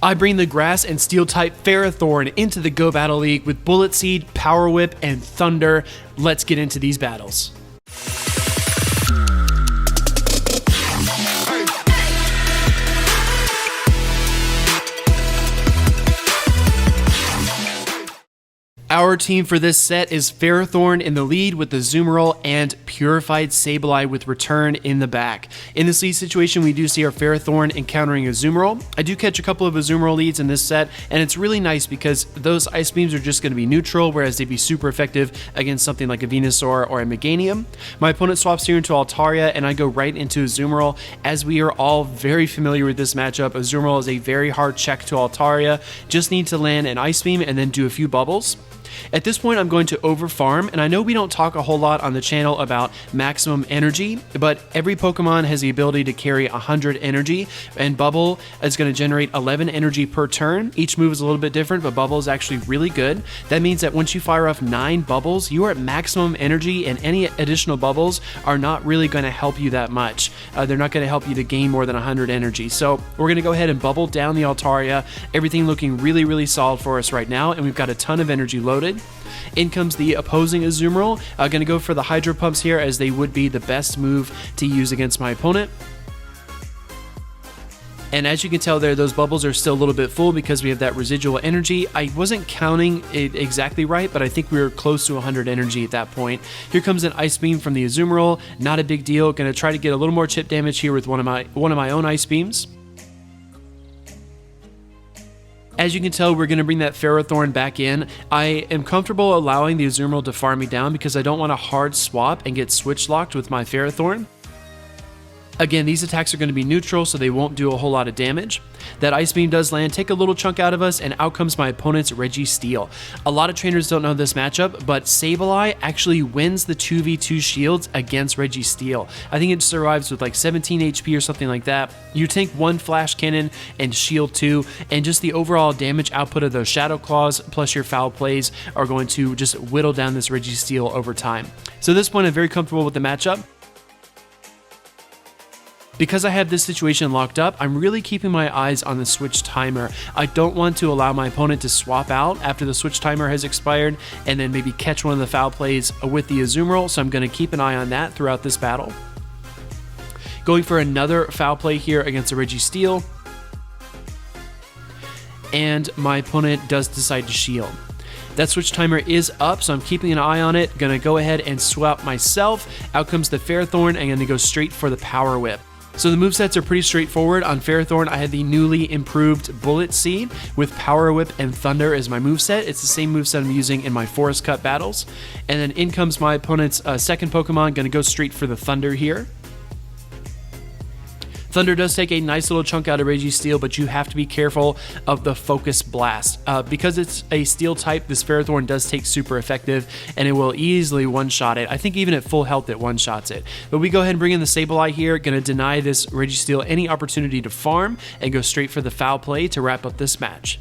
I bring the grass and steel type Ferrothorn into the Go Battle League with Bullet Seed, Power Whip, and Thunder. Let's get into these battles. Our team for this set is Ferrothorn in the lead with the Azumarill and Purified Sableye with Return in the back. In this lead situation, we do see our Ferrothorn encountering Azumarill. I do catch a couple of Azumarill leads in this set, and it's really nice because those Ice Beams are just going to be neutral, whereas they'd be super effective against something like a Venusaur or a Meganium. My opponent swaps here into Altaria, and I go right into Azumarill, as we are all very familiar with this matchup. Azumarill is a very hard check to Altaria. Just need to land an Ice Beam and then do a few bubbles. At this point, I'm going to overfarm, and I know we don't talk a whole lot on the channel about maximum energy, but every Pokemon has the ability to carry 100 energy, and Bubble is going to generate 11 energy per turn. Each move is a little bit different, but Bubble is actually really good. That means that once you fire off 9 bubbles, you are at maximum energy, and any additional bubbles are not really going to help you that much. They're not going to help you to gain more than 100 energy. So we're going to go ahead and bubble down the Altaria. Everything looking really, really solid for us right now, and we've got a ton of energy loaded. In comes the opposing Azumarill. Going to go for the Hydro Pumps here, as they would be the best move to use against my opponent. And as you can tell there, those bubbles are still a little bit full because we have that residual energy. I wasn't counting it exactly right, but I think we were close to 100 energy at that point. Here comes an Ice Beam from the Azumarill. Not a big deal. Going to try to get a little more chip damage here with one of my own Ice Beams. As you can tell, we're going to bring that Ferrothorn back in. I am comfortable allowing the Azumarill to farm me down because I don't want a hard swap and get switch locked with my Ferrothorn. Again, these attacks are going to be neutral, so they won't do a whole lot of damage. That Ice Beam does land, take a little chunk out of us, and out comes my opponent's Registeel. A lot of trainers don't know this matchup, but Sableye actually wins the 2v2 shields against Registeel. I think it survives with like 17 HP or something like that. You tank 1 Flash Cannon and shield 2, and just the overall damage output of those Shadow Claws plus your foul plays are going to just whittle down this Registeel over time. So at this point, I'm very comfortable with the matchup. Because I have this situation locked up, I'm really keeping my eyes on the switch timer. I don't want to allow my opponent to swap out after the switch timer has expired and then maybe catch one of the foul plays with the Azumarill, so I'm going to keep an eye on that throughout this battle. Going for another foul play here against a Registeel. And my opponent does decide to shield. That switch timer is up, so I'm keeping an eye on it. Gonna go ahead and swap myself. Out comes the Ferrothorn, and gonna go straight for the Power Whip. So the movesets are pretty straightforward. On Ferrothorn, I had the newly improved Bullet Seed with Power Whip and Thunder as my moveset. It's the same moveset I'm using in my Forest Cut battles. And then in comes my opponent's second Pokemon. Gonna go straight for the Thunder here. Thunder does take a nice little chunk out of Registeel, but you have to be careful of the Focus Blast. Because it's a steel type, this Ferrothorn does take super effective, and it will easily one-shot it. I think even at full health, it one-shots it. But we go ahead and bring in the Sableye here, gonna deny this Registeel any opportunity to farm, and go straight for the foul play to wrap up this match.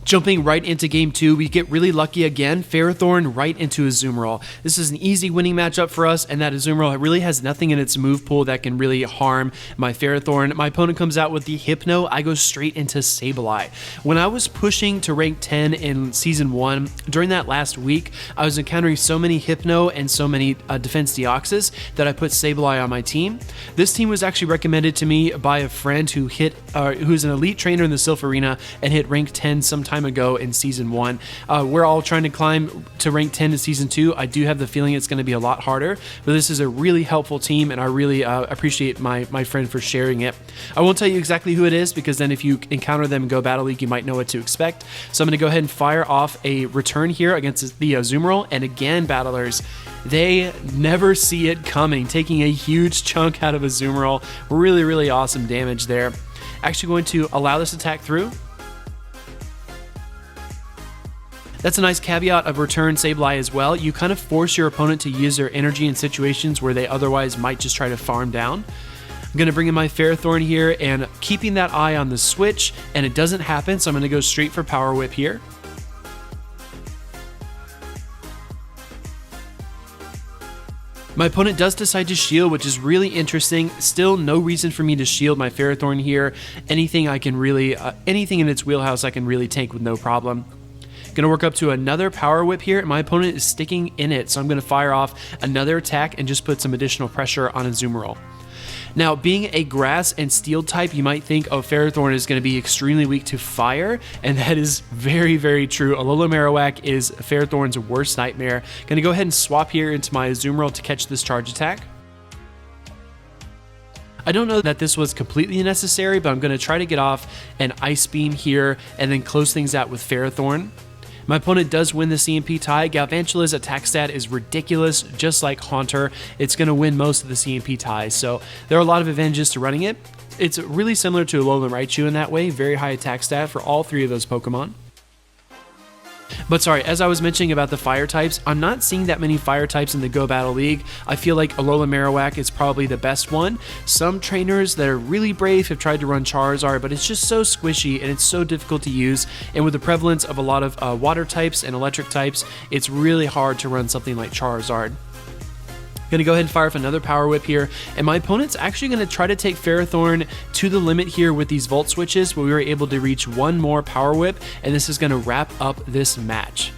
Jumping right into game 2, we get really lucky again. Ferrothorn right into Azumarill. This is an easy winning matchup for us, and that Azumarill really has nothing in its move pool that can really harm my Ferrothorn. My opponent comes out with the Hypno. I go straight into Sableye. When I was pushing to rank 10 in Season 1, during that last week, I was encountering so many Hypno and so many Defense Deoxys that I put Sableye on my team. This team was actually recommended to me by a friend who's an elite trainer in the Silph Arena and hit rank 10 sometime ago in Season 1. We're all trying to climb to rank 10 in Season 2. I do have the feeling it's going to be a lot harder, but this is a really helpful team, and I really appreciate my friend for sharing it. I won't tell you exactly who it is, because then if you encounter them in Go Battle League, you might know what to expect. So I'm going to go ahead and fire off a return here against the Azumarill, and again, battlers, they never see it coming, taking a huge chunk out of Azumarill. Really, really awesome damage there. Actually going to allow this attack through. That's a nice caveat of Return Sableye as well. You kind of force your opponent to use their energy in situations where they otherwise might just try to farm down. I'm going to bring in my Ferrothorn here and keeping that eye on the switch, and it doesn't happen, so I'm going to go straight for Power Whip here. My opponent does decide to shield, which is really interesting. Still no reason for me to shield my Ferrothorn here. Anything in its wheelhouse I can really tank with no problem. Gonna work up to another Power Whip here, and my opponent is sticking in it, so I'm gonna fire off another attack and just put some additional pressure on Azumarill. Now, being a grass and steel type, you might think, oh, Ferrothorn is going to be extremely weak to fire, and that is very, very true. Alola Marowak is Ferrothorn's worst nightmare. Going to go ahead and swap here into my Azumarill to catch this charge attack. I don't know that this was completely necessary, but I'm going to try to get off an Ice Beam here and then close things out with Ferrothorn. My opponent does win the CMP tie. Galvantula's attack stat is ridiculous, just like Haunter. It's going to win most of the CMP ties, so there are a lot of advantages to running it. It's really similar to Alolan Raichu in that way, very high attack stat for all three of those Pokemon. But sorry, as I was mentioning about the fire types, I'm not seeing that many fire types in the Go Battle League. I feel like Alola Marowak is probably the best one. Some trainers that are really brave have tried to run Charizard, but it's just so squishy and it's so difficult to use. And with the prevalence of a lot of water types and electric types, it's really hard to run something like Charizard. Gonna go ahead and fire off another Power Whip here, and my opponent's actually gonna try to take Ferrothorn to the limit here with these Volt Switches, but we were able to reach one more Power Whip, and this is gonna wrap up this match.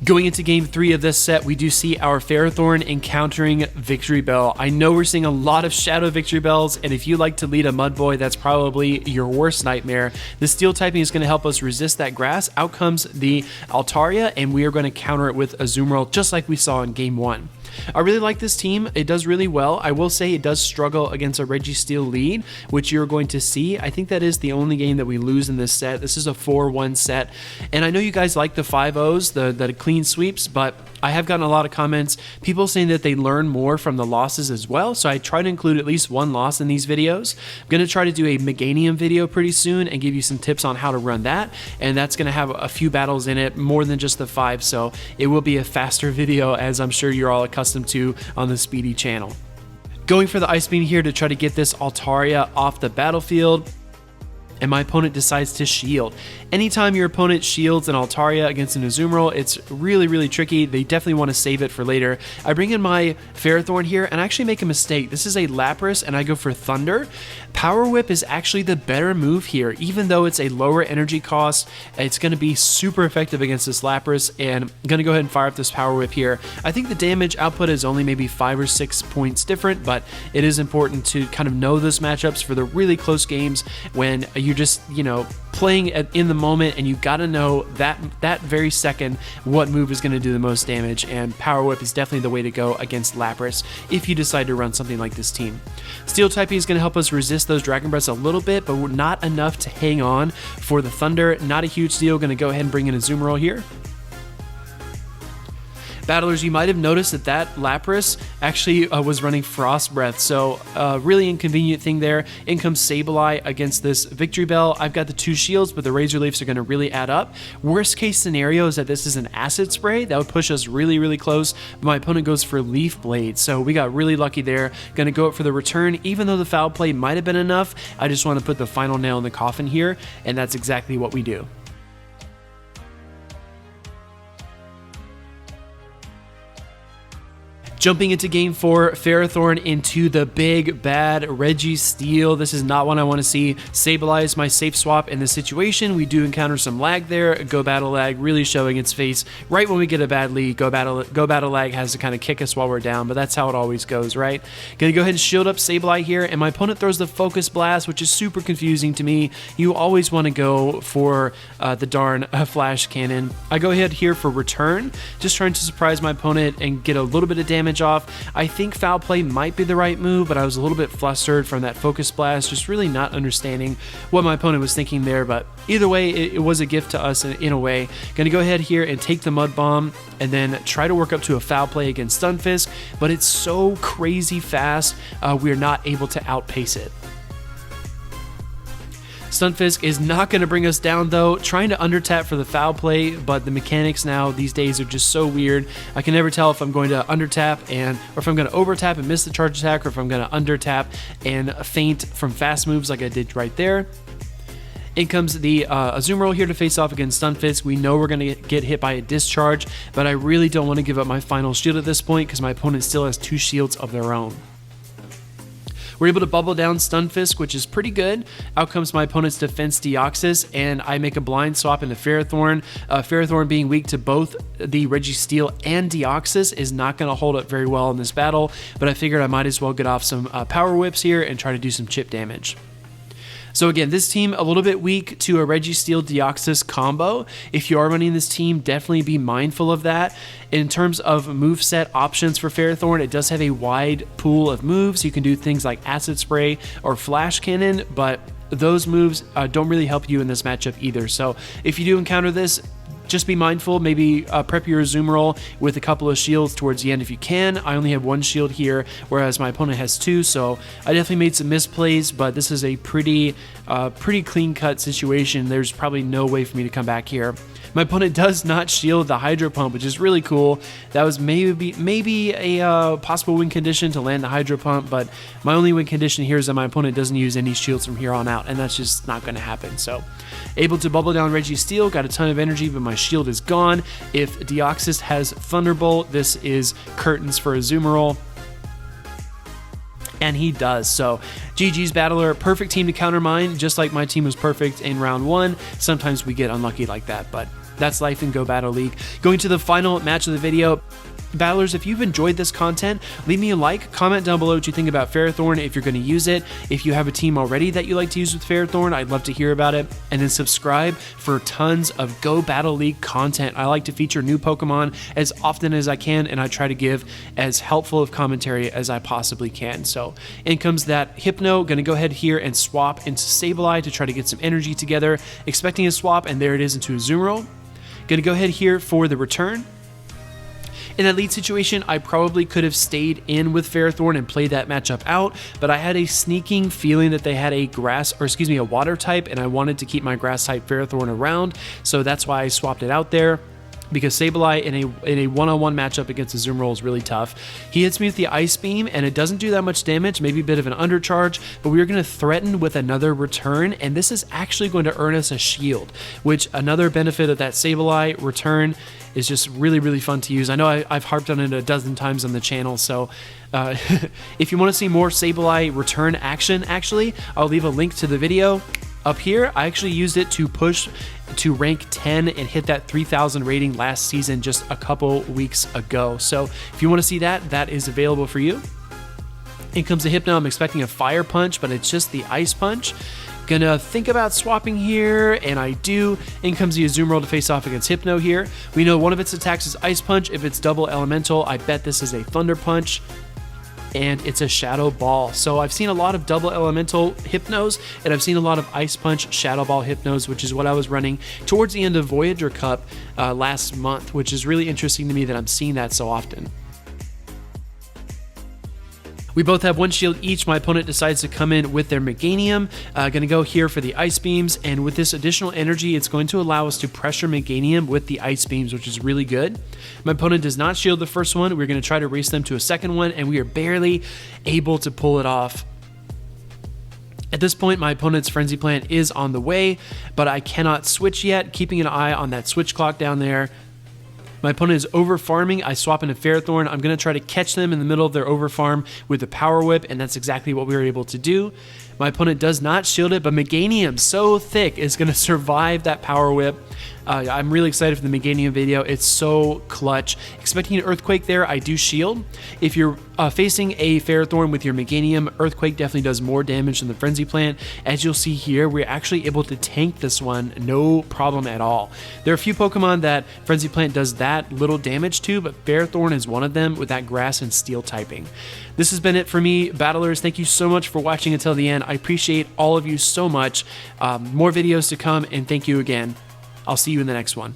Going into game 3 of this set, we do see our Ferrothorn encountering Victory Bell. I know we're seeing a lot of Shadow Victory Bells, and if you like to lead a Mud Boy, that's probably your worst nightmare. The Steel typing is going to help us resist that grass. Out comes the Altaria, and we are going to counter it with Azumarill, just like we saw in game 1. I really like this team. It does really well. I will say it does struggle against a Registeel lead, which you're going to see. I think that is the only game that we lose in this set. This is a 4-1 set, and I know you guys like the 5-0s, the clean sweeps, but I have gotten a lot of comments, people saying that they learn more from the losses as well, so I try to include at least one loss in these videos. I'm going to try to do a Meganium video pretty soon and give you some tips on how to run that, and that's going to have a few battles in it, more than just the 5, so it will be a faster video, as I'm sure you're all accustomed to on the Speedy channel. Going for the Ice Beam here to try to get this Altaria off the battlefield, and my opponent decides to shield. Anytime your opponent shields an Altaria against an Azumarill, it's really, really tricky. They definitely want to save it for later. I bring in my Ferrothorn here and I actually make a mistake. This is a Lapras and I go for Thunder. Power Whip is actually the better move here. Even though it's a lower energy cost, it's going to be super effective against this Lapras, and I'm going to go ahead and fire up this Power Whip here. I think the damage output is only maybe 5 or 6 points different, but it is important to kind of know those matchups for the really close games when you're just, you know, playing in the moment and you got to know that very second what move is going to do the most damage, and Power Whip is definitely the way to go against Lapras if you decide to run something like this team. Steel typing is going to help us resist those Dragon Breaths a little bit, but not enough to hang on for the Thunder. Not a huge deal. Going to go ahead and bring in a Azumarill here. Battlers, you might have noticed that Lapras actually was running Frost Breath, so really inconvenient thing there. In comes Sableye against this Victory Bell. I've got the 2 shields, but the Razor Leafs are going to really add up. Worst case scenario is that this is an Acid Spray. That would push us really, really close, but my opponent goes for Leaf Blade, so we got really lucky there. Going to go up for the return. Even though the foul play might have been enough, I just want to put the final nail in the coffin here, and that's exactly what we do. Jumping into game 4, Ferrothorn into the big bad Registeel. This is not one I want to see. Sableye is my safe swap in this situation. We do encounter some lag there. Go Battle lag really showing its face right when we get a bad lead. Go Battle lag has to kind of kick us while we're down, but that's how it always goes, right? Gonna go ahead and shield up Sableye here, and my opponent throws the Focus Blast, which is super confusing to me. You always want to go for the darn Flash Cannon. I go ahead here for return, just trying to surprise my opponent and get a little bit of damage off. I think Foul Play might be the right move, but I was a little bit flustered from that Focus Blast, just really not understanding what my opponent was thinking there, but either way, it was a gift to us in a way. Gonna go ahead here and take the Mud Bomb and then try to work up to a Foul Play against Stunfisk, but it's so crazy fast, we're not able to outpace it. Stunfisk is not going to bring us down though, trying to undertap for the foul play, but the mechanics now these days are just so weird. I can never tell if I'm going to undertap or if I'm going to overtap and miss the charge attack, or if I'm going to undertap and feint from fast moves like I did right there. In comes the Azumarill here to face off against Stunfisk. We know we're going to get hit by a discharge, but I really don't want to give up my final shield at this point because my opponent still has 2 shields of their own. We're able to bubble down Stunfisk, which is pretty good. Out comes my opponent's Defense Deoxys, and I make a blind swap into Ferrothorn. Ferrothorn being weak to both the Registeel and Deoxys is not going to hold up very well in this battle, but I figured I might as well get off some Power Whips here and try to do some chip damage. So again, this team a little bit weak to a Registeel Deoxys combo. If you are running this team, definitely be mindful of that. In terms of moveset options for Ferrothorn, it does have a wide pool of moves. You can do things like Acid Spray or Flash Cannon, but those moves don't really help you in this matchup either. So if you do encounter this, just be mindful, maybe prep your Azumarill with a couple of shields towards the end if you can. I only have 1 shield here, whereas my opponent has 2, so I definitely made some misplays, but this is a pretty clean-cut situation. There's probably no way for me to come back here. My opponent does not shield the Hydro Pump, which is really cool. That was maybe a possible win condition to land the Hydro Pump, but my only win condition here is that my opponent doesn't use any shields from here on out, and that's just not going to happen. So, able to bubble down Registeel, got a ton of energy, but my shield is gone. If Deoxys has Thunderbolt, this is curtains for Azumarill. And he does. So GG's Battler, perfect team to counter mine, just like my team was perfect in round 1. Sometimes we get unlucky like that, but that's life in Go Battle League. Going to the final match of the video. Battlers, if you've enjoyed this content, leave me a like, comment down below what you think about Ferrothorn if you're going to use it. If you have a team already that you like to use with Ferrothorn, I'd love to hear about it. And then subscribe for tons of Go Battle League content. I like to feature new Pokemon as often as I can, and I try to give as helpful of commentary as I possibly can. So in comes that Hypno, going to go ahead here and swap into Sableye to try to get some energy together. Expecting a swap, and there it is into Azumarill. Going to go ahead here for the return. In that lead situation, I probably could have stayed in with Ferrothorn and played that matchup out, but I had a sneaking feeling that they had a a water type, and I wanted to keep my grass type Ferrothorn around, so that's why I swapped it out there. Because Sableye in a one-on-one matchup against Azumarill is really tough. He hits me with the Ice Beam, and it doesn't do that much damage, maybe a bit of an undercharge, but we are going to threaten with another return, and this is actually going to earn us a shield, which another benefit of that Sableye return is just really, really fun to use. I know I've harped on it a dozen times on the channel, so if you want to see more Sableye return action, actually, I'll leave a link to the video up here. I actually used it to push to rank 10 and hit that 3,000 rating last season just a couple weeks ago. So if you want to see that, that is available for you. In comes the Hypno. I'm expecting a Fire Punch, but it's just the Ice Punch. Gonna think about swapping here, and I do. In comes the Azumarill to face off against Hypno here. We know one of its attacks is Ice Punch. If it's double elemental, I bet this is a Thunder Punch. And it's a Shadow Ball. So I've seen a lot of double elemental Hypnos, and I've seen a lot of Ice Punch Shadow Ball Hypnos, which is what I was running towards the end of Voyager Cup last month, which is really interesting to me that I'm seeing that so often. We both have 1 shield each. My opponent decides to come in with their Meganium. Gonna go here for the Ice Beams, and with this additional energy, it's going to allow us to pressure Meganium with the Ice Beams, which is really good. My opponent does not shield the first one. We're gonna try to race them to a second one, and we are barely able to pull it off. At this point, my opponent's Frenzy Plant is on the way, but I cannot switch yet, keeping an eye on that switch clock down there. My opponent is over farming. I swap into Ferrothorn. I'm going to try to catch them in the middle of their over farm with the Power Whip, and that's exactly what we were able to do. My opponent does not shield it, but Meganium, so thick, is going to survive that Power Whip. I'm really excited for the Meganium video. It's so clutch. Expecting an Earthquake there, I do shield. If you're facing a Ferrothorn with your Meganium, Earthquake definitely does more damage than the Frenzy Plant. As you'll see here, we're actually able to tank this one, no problem at all. There are a few Pokemon that Frenzy Plant does that little damage to, but Ferrothorn is one of them with that Grass and Steel typing. This has been it for me, Battlers. Thank you so much for watching until the end. I appreciate all of you so much. More videos to come, and thank you again. I'll see you in the next one.